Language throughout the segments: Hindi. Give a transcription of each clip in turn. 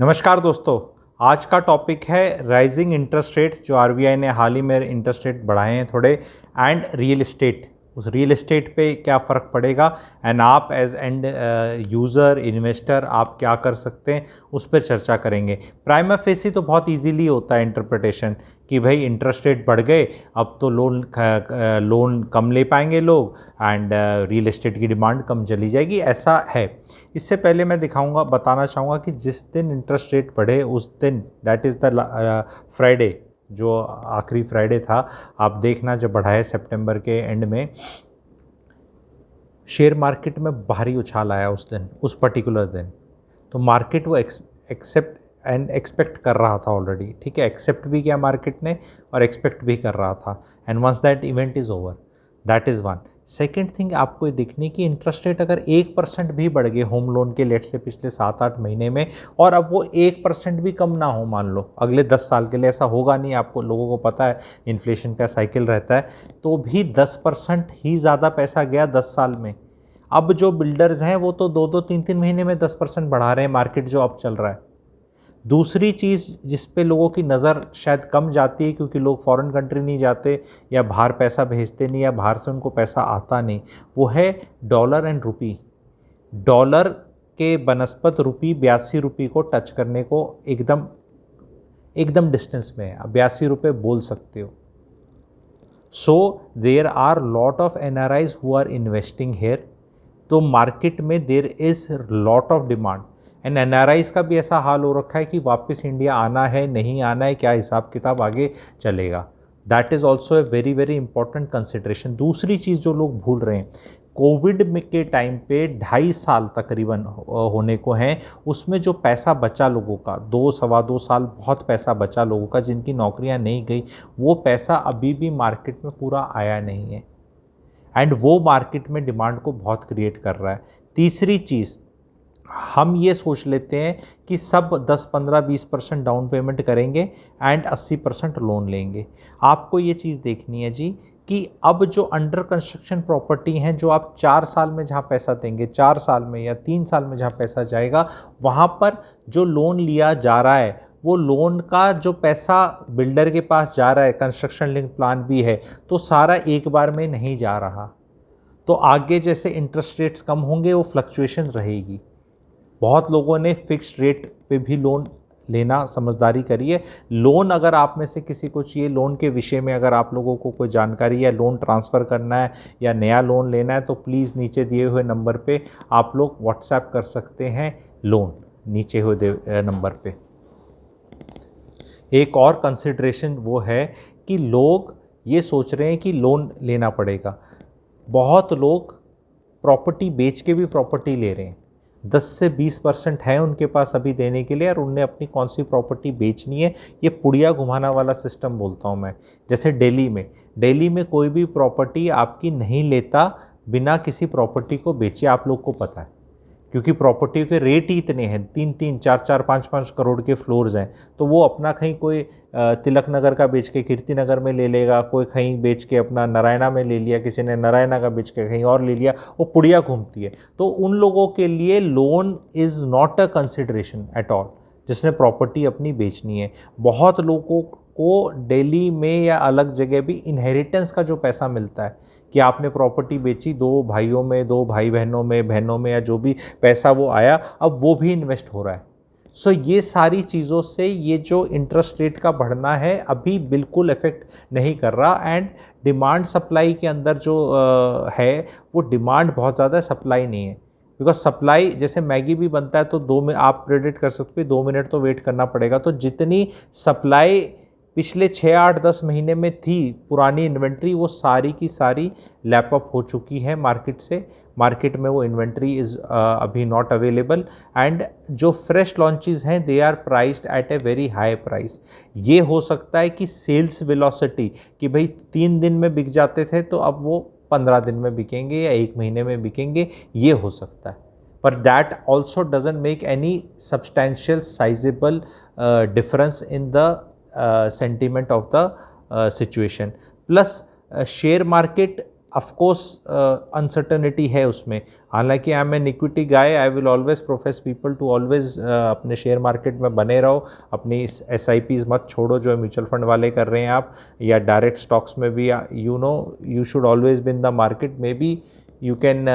नमस्कार दोस्तों। आज का टॉपिक है राइजिंग इंटरेस्ट रेट, जो आरबीआई ने हाल ही में इंटरेस्ट रेट बढ़ाए हैं थोड़े, एंड रियल एस्टेट। उस रियल एस्टेट पे क्या फ़र्क पड़ेगा एंड आप एज एंड यूज़र इन्वेस्टर आप क्या कर सकते हैं, उस पर चर्चा करेंगे। प्राइमा फेसी तो बहुत इजीली होता है इंटरप्रिटेशन कि भाई इंटरेस्ट रेट बढ़ गए, अब तो लोन कम ले पाएंगे लोग एंड रियल एस्टेट की डिमांड कम चली जाएगी, ऐसा है। इससे पहले मैं बताना चाहूँगा कि जिस दिन इंटरेस्ट रेट बढ़े उस दिन, दैट इज़ द फ्राइडे, जो आखिरी फ्राइडे था, आप देखना जब बढ़ाए सितंबर के एंड में, शेयर मार्केट में भारी उछाल आया उस दिन, उस पर्टिकुलर दिन। तो मार्केट वो एक्सपेक्ट कर रहा था ऑलरेडी, ठीक है, एक्सेप्ट भी किया मार्केट ने और एक्सपेक्ट भी कर रहा था। And once that event is over, that is one. Second thing आपको ये दिखनी कि इंटरेस्ट रेट अगर 1% भी बढ़ गए होम लोन के लेट से पिछले 7-8 महीने में, और अब वो 1% भी कम ना हो, मान लो अगले 10 साल के लिए, ऐसा होगा नहीं, आपको लोगों को पता है इन्फ्लेशन का साइकिल रहता है, तो भी 10% ही ज़्यादा पैसा गया 10 साल में। अब जो बिल्डर्स हैं वो तो 2-2, 3-3 महीने में 10% बढ़ा रहे हैं, मार्केट जो अब चल रहा है। दूसरी चीज़ जिस पे लोगों की नज़र शायद कम जाती है, क्योंकि लोग फॉरेन कंट्री नहीं जाते या बाहर पैसा भेजते नहीं या बाहर से उनको पैसा आता नहीं, वो है डॉलर एंड रुपी। डॉलर के बनस्पत रुपी 82 रुपये को टच करने को एकदम डिस्टेंस में है, आप 82 रुपये बोल सकते हो। So there are lot of NRIs who are investing here. तो मार्केट में there is lot of demand and NRIs का भी ऐसा हाल हो रखा है कि वापस इंडिया आना है, नहीं आना है, क्या हिसाब किताब आगे चलेगा। That is also a very very important consideration. दूसरी चीज़ जो लोग भूल रहे हैं, कोविड में के टाइम पे 2.5 साल तकरीबन होने को हैं, उसमें जो पैसा बचा लोगों का, 2-2.25 साल बहुत पैसा बचा लोगों का जिनकी नौकरियां नहीं गई, वो पैसा अभी भी मार्केट में पूरा आया नहीं है एंड वो मार्केट में डिमांड को बहुत क्रिएट कर रहा है। तीसरी चीज़, हम ये सोच लेते हैं कि सब 10-15-20% डाउन पेमेंट करेंगे एंड 80% लोन लेंगे। आपको ये चीज़ देखनी है जी कि अब जो अंडर कंस्ट्रक्शन प्रॉपर्टी हैं, जो आप 4 साल में जहाँ पैसा देंगे, 4 साल में या 3 साल में जहाँ पैसा जाएगा, वहाँ पर जो लोन लिया जा रहा है, वो लोन का जो पैसा बिल्डर के पास जा रहा है, कंस्ट्रक्शन लिंक प्लान भी है, तो सारा एक बार में नहीं जा रहा। तो आगे जैसे इंटरेस्ट रेट्स कम होंगे, वो फ्लक्चुएशन रहेगी। बहुत लोगों ने फिक्स्ड रेट पे भी लोन लेना समझदारी करी है। लोन अगर आप में से किसी को चाहिए, लोन के विषय में अगर आप लोगों को कोई जानकारी या लोन ट्रांसफ़र करना है या नया लोन लेना है, तो प्लीज़ नीचे दिए हुए नंबर पे आप लोग व्हाट्सएप कर सकते हैं लोन, नीचे हुए नंबर पे। एक और कंसिडरेशन वो है कि लोग ये सोच रहे हैं कि लोन लेना पड़ेगा। बहुत लोग प्रॉपर्टी बेच के भी प्रॉपर्टी ले रहे हैं। 10 से 20% है उनके पास अभी देने के लिए, और उनने अपनी कौन सी प्रॉपर्टी बेचनी है, ये पुड़िया घुमाना वाला सिस्टम बोलता हूँ मैं। जैसे दिल्ली में कोई भी प्रॉपर्टी आपकी नहीं लेता बिना किसी प्रॉपर्टी को बेचे, आप लोग को पता है, क्योंकि प्रॉपर्टी के रेट ही इतने हैं, 3-3, 4-4, 5-5 करोड़ के फ्लोर्स हैं। तो वो अपना कहीं कोई तिलक नगर का बेच के कीर्ति नगर में ले लेगा, कोई कहीं बेच के अपना नारायणा में ले लिया, किसी ने नारायणा का बेच के कहीं और ले लिया, वो पुड़िया घूमती है। तो उन लोगों के लिए loan is not a consideration at all, जिसने प्रॉपर्टी अपनी बेचनी है। बहुत लोगों को दिल्ली में या अलग जगह भी इनहेरिटेंस का जो पैसा मिलता है कि आपने प्रॉपर्टी बेची, 2 भाइयों में, 2 भाई बहनों में या जो भी पैसा वो आया, अब वो भी इन्वेस्ट हो रहा है। सो ये सारी चीज़ों से ये जो इंटरेस्ट रेट का बढ़ना है अभी बिल्कुल इफेक्ट नहीं कर रहा। एंड डिमांड सप्लाई के अंदर जो है, वो डिमांड बहुत ज़्यादा है, सप्लाई नहीं है। बिकॉज सप्लाई, जैसे मैगी भी बनता है तो 2 में आप प्रेडिक्ट कर सकते हो, 2 मिनट तो वेट करना पड़ेगा। तो जितनी सप्लाई पिछले 6-8-10 महीने में थी पुरानी इन्वेंट्री, वो सारी की सारी लैपअप हो चुकी है मार्केट से। मार्केट में वो इन्वेंट्री इज़ अभी नॉट अवेलेबल एंड जो फ्रेश लॉन्चेस हैं they are priced at a very high price. ये हो सकता है कि सेल्स वेलोसिटी, कि भाई 3 दिन में बिक जाते थे तो अब वो 15 दिन में बिकेंगे या 1 महीने में बिकेंगे, ये हो सकता है। पर that also doesn't make any substantial sizeable difference in the sentiment of the situation. Plus share market of course uncertainty है उसमें। हालांकि I am an equity guy, I will always profess people to always अपने शेयर मार्केट में बने रहो, अपनी SIPs मत छोड़ो जो म्यूचुअल फंड वाले कर रहे हैं आप, या डायरेक्ट स्टॉक्स में भी you should always be in the market. Maybe you can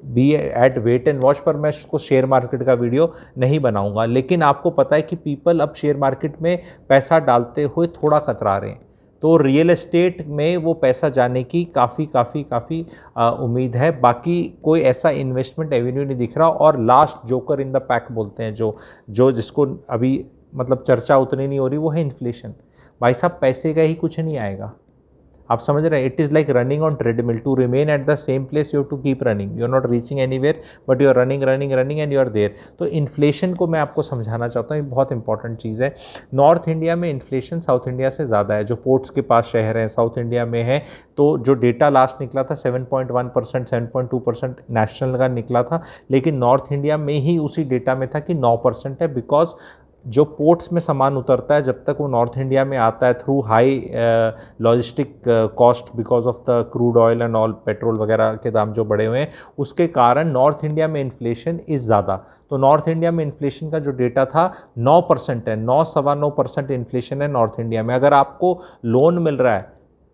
be at wait and watch, पर मैं उसको शेयर मार्केट का वीडियो नहीं बनाऊंगा। लेकिन आपको पता है कि पीपल अब शेयर मार्केट में पैसा डालते हुए थोड़ा कतरा रहे हैं, तो रियल एस्टेट में वो पैसा जाने की काफ़ी उम्मीद है। बाकी कोई ऐसा इन्वेस्टमेंट एवेन्यू नहीं दिख रहा। और last joker in the pack बोलते हैं, जो जिसको अभी मतलब चर्चा उतनी नहीं हो रही, वो है इन्फ्लेशन। भाई साहब, पैसे का ही कुछ नहीं आएगा, आप समझ रहे हैं। It is like running on treadmill, to remain at the same place you have to keep running, you are not reaching anywhere but you are running and you are there. तो इन्फ्लेशन को मैं आपको समझाना चाहता हूँ, ये बहुत इंपॉर्टेंट चीज़ है। नॉर्थ इंडिया में इन्फ्लेशन साउथ इंडिया से ज़्यादा है, जो पोर्ट्स के पास शहर हैं साउथ इंडिया में है। तो जो डेटा लास्ट निकला था 7.1%, 7.2% नेशनल का निकला था, लेकिन नॉर्थ इंडिया में ही उसी डेटा में था कि 9% है। बिकॉज जो पोर्ट्स में सामान उतरता है, जब तक वो नॉर्थ इंडिया में आता है through high logistic cost because of the crude oil and all, petrol वगैरह के दाम जो बढ़े हुए हैं, उसके कारण नॉर्थ इंडिया में इन्फ्लेशन इज़ ज़्यादा। तो नॉर्थ इंडिया में इन्फ्लेशन का जो डेटा था 9% है, 9-9.25% इन्फ्लेशन है नॉर्थ इंडिया में। अगर आपको लोन मिल रहा है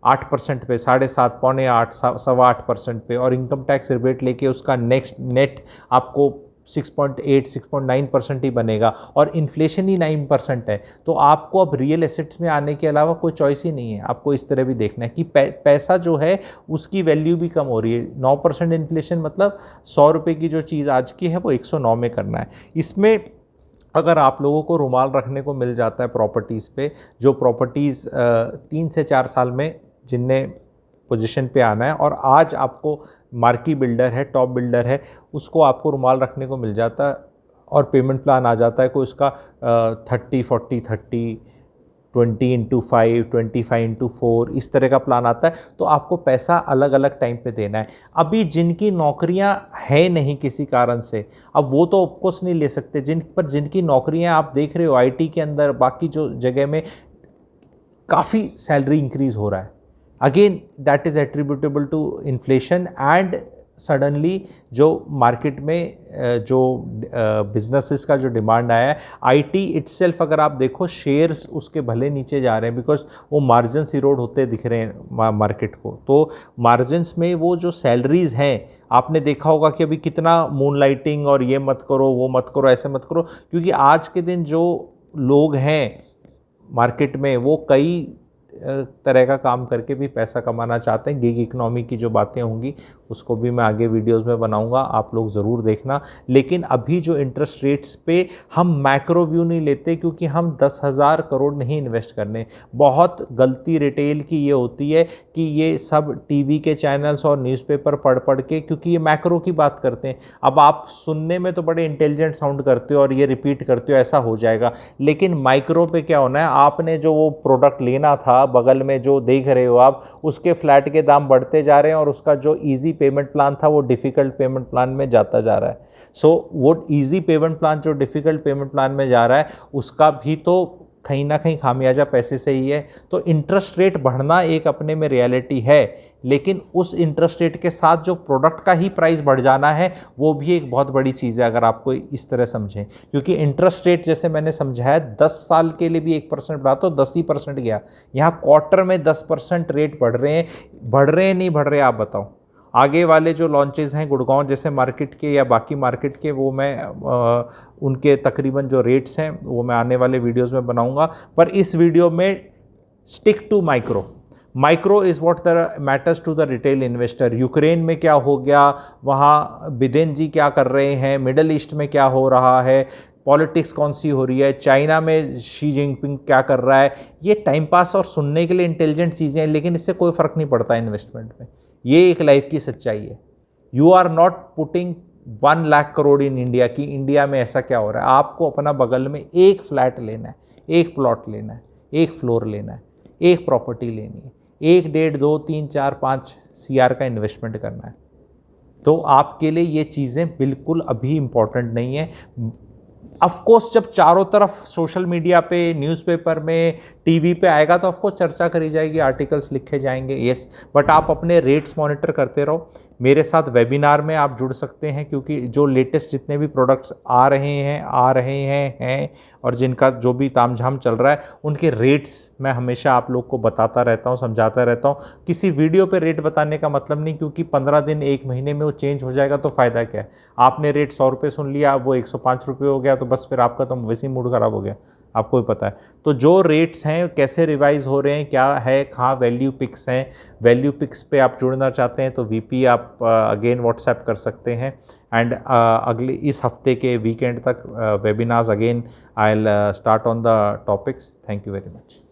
8% पे, 7.5, पौने 8, 8.25% पे, और इनकम टैक्स रिबेट लेके उसका नेट आपको 6.8, 6.9% ही बनेगा, और इन्फ्लेशन ही 9% है, तो आपको अब रियल एसेट्स में आने के अलावा कोई चॉइस ही नहीं है। आपको इस तरह भी देखना है कि पैसा जो है उसकी वैल्यू भी कम हो रही है। 9% इन्फ्लेशन मतलब 100 रुपये की जो चीज़ आज की है वो 109 में करना है। इसमें अगर आप लोगों को रुमाल रखने को मिल जाता है प्रॉपर्टीज़ पे, जो प्रॉपर्टीज़ 3 से 4 साल में जिनने पोजीशन पे आना है, और आज आपको मार्की बिल्डर है, टॉप बिल्डर है, उसको आपको रुमाल रखने को मिल जाता है, और पेमेंट प्लान आ जाता है कोई उसका 30-40-30, 20x5, 25x4, इस तरह का प्लान आता है। तो आपको पैसा अलग अलग टाइम पे देना है। अभी जिनकी नौकरियां हैं नहीं किसी कारण से, अब वो तो ऑफकोर्स नहीं ले सकते, जिनकी नौकरियां आप देख रहे हो IT के अंदर, बाकी जो जगह में काफ़ी सैलरी इंक्रीज़ हो रहा है। Again that is attributable to inflation and suddenly जो मार्केट में जो बिजनेसेस का जो डिमांड आया है। IT इटसेल्फ अगर आप देखो, शेयर्स उसके भले नीचे जा रहे हैं बिकॉज वो मार्जिन्स इरोड होते दिख रहे हैं मार्केट को। तो मार्जिन्स में वो जो सैलरीज़ हैं, आपने देखा होगा कि अभी कितना मून लाइटिंग और ये मत करो, वो मत करो, ऐसे मत करो, क्योंकि आज के दिन जो लोग हैं मार्केट में वो कई तरह का काम करके भी पैसा कमाना चाहते हैं। गिग इकनॉमी की जो बातें होंगी उसको भी मैं आगे वीडियोस में बनाऊंगा, आप लोग ज़रूर देखना। लेकिन अभी जो इंटरेस्ट रेट्स पे हम मैक्रो व्यू नहीं लेते, क्योंकि हम 10,000 करोड़ नहीं इन्वेस्ट करने। बहुत गलती रिटेल की ये होती है कि ये सब TV के चैनल्स और न्यूज़पेपर पढ़ के, क्योंकि ये मैक्रो की बात करते हैं। अब आप सुनने में तो बड़े इंटेलिजेंट साउंड करते हो और ये रिपीट करते हो ऐसा हो जाएगा, लेकिन माइक्रो पे क्या होना है, आपने जो वो प्रोडक्ट लेना था, बगल में जो देख रहे हो आप, उसके फ्लैट के दाम बढ़ते जा रहे हैं और उसका जो इजी पेमेंट प्लान था वो डिफ़िकल्ट पेमेंट प्लान में जाता जा रहा है। सो वो इजी पेमेंट प्लान जो डिफ़िकल्ट पेमेंट प्लान में जा रहा है, उसका भी तो कहीं ना कहीं खामियाजा पैसे से ही है। तो इंटरेस्ट रेट बढ़ना एक अपने में रियलिटी है, लेकिन उस इंटरेस्ट रेट के साथ जो प्रोडक्ट का ही प्राइस बढ़ जाना है वो भी एक बहुत बड़ी चीज़ है, अगर आपको इस तरह समझें। क्योंकि इंटरेस्ट रेट जैसे मैंने समझाया 10 साल के लिए भी 1% बढ़ा तो 10 ही % गया। यहाँ क्वार्टर में 10% रेट बढ़ रहे हैं नहीं बढ़ रहे, आप बताओ। आगे वाले जो लॉन्चेस हैं गुड़गांव जैसे मार्केट के या बाकी मार्केट के, वो मैं उनके तकरीबन जो रेट्स हैं वो मैं आने वाले वीडियोस में बनाऊंगा। पर इस वीडियो में stick to micro is what the matters to the retail investor. Ukraine में क्या हो गया, वहाँ बिदेन जी क्या कर रहे हैं, मिडल ईस्ट में क्या हो रहा है, पॉलिटिक्स कौन सी हो रही है, चाइना में शी जिनपिंग क्या कर रहा है, ये टाइम पास और सुनने के लिए इंटेलिजेंट चीज़ें हैं, लेकिन इससे कोई फ़र्क नहीं पड़ता इन्वेस्टमेंट में। ये एक लाइफ की सच्चाई है। You are not putting 1 lakh crore in India की इंडिया में ऐसा क्या हो रहा है। आपको अपना बगल में एक फ्लैट लेना है, एक प्लॉट लेना है, एक फ्लोर लेना है, एक प्रॉपर्टी लेनी है, 1, 1.5, 2, 3, 4, 5 CR का इन्वेस्टमेंट करना है। तो आपके लिए ये चीज़ें बिल्कुल अभी इम्पॉर्टेंट नहीं है। ऑफ कोर्स जब चारों तरफ सोशल मीडिया पे, न्यूज़पेपर में, टीवी पे आएगा तो ऑफ कोर्स चर्चा करी जाएगी, आर्टिकल्स लिखे जाएंगे, यस। बट आप अपने रेट्स मॉनिटर करते रहो। मेरे साथ वेबिनार में आप जुड़ सकते हैं, क्योंकि जो लेटेस्ट जितने भी प्रोडक्ट्स आ रहे हैं और जिनका जो भी तामझाम चल रहा है, उनके रेट्स मैं हमेशा आप लोग को बताता रहता हूँ, समझाता रहता हूँ। किसी वीडियो पे रेट बताने का मतलब नहीं, क्योंकि 15 दिन 1 महीने में वो चेंज हो जाएगा तो फ़ायदा क्या है। आपने रेट 100 रुपये सुन लिया, वो 105 रुपये हो गया, तो बस फिर आपका तो वैसे ही मूड ख़राब हो गया, आपको भी पता है। तो जो रेट्स हैं कैसे रिवाइज हो रहे हैं, क्या है, कहाँ वैल्यू पिक्स हैं, वैल्यू पिक्स पे आप जुड़ना चाहते हैं तो वीपी आप अगेन व्हाट्सएप कर सकते हैं। एंड अगले इस हफ्ते के वीकेंड तक webinars again I will start on the topics. Thank you very much.